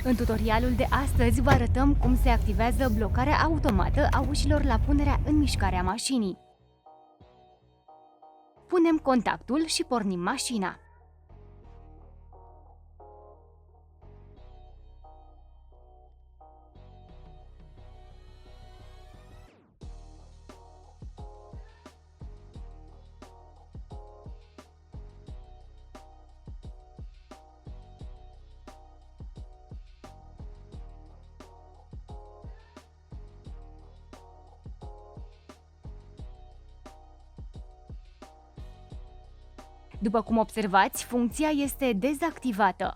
În tutorialul de astăzi vă arătăm cum se activează blocarea automată a ușilor la punerea în mișcare a mașinii. Punem contactul și pornim mașina. După cum observați, funcția este dezactivată.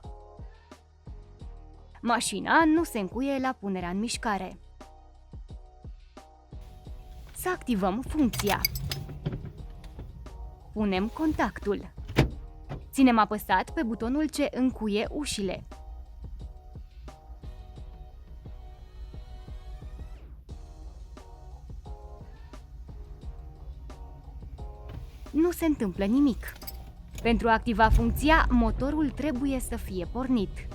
Mașina nu se încuie la punerea în mișcare. Să activăm funcția. Punem contactul. Ținem apăsat pe butonul ce încuie ușile. Nu se întâmplă nimic. Pentru a activa funcția, motorul trebuie să fie pornit.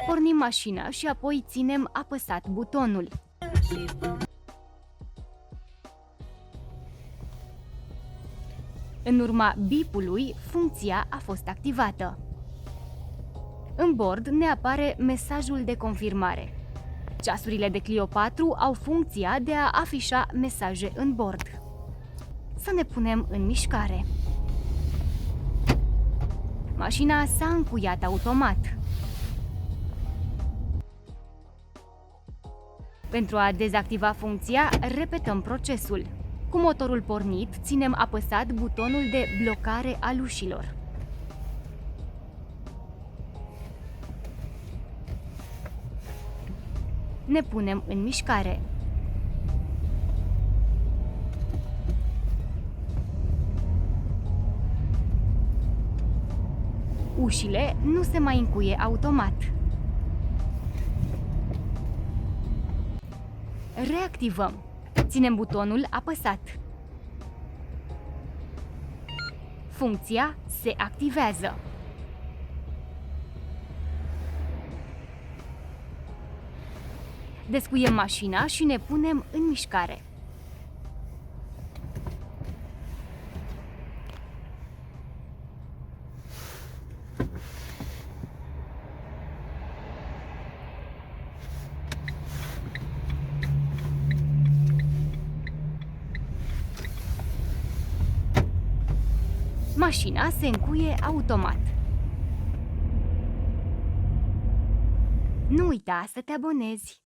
Pornim mașina și apoi ținem apăsat butonul. În urma bipului, funcția a fost activată. În bord ne apare mesajul de confirmare. Ceasurile de Clio 4 au funcția de a afișa mesaje în bord. Să ne punem în mișcare. Mașina s-a încuiat automat. Pentru a dezactiva funcția, repetăm procesul. Cu motorul pornit, ținem apăsat butonul de blocare al ușilor. Ne punem în mișcare. Ușile nu se mai încuie automat. Reactivăm. Ținem butonul apăsat. Funcția se activează. Descuiem mașina și ne punem în mișcare. Mașina se încuie automat. Nu uita să te abonezi!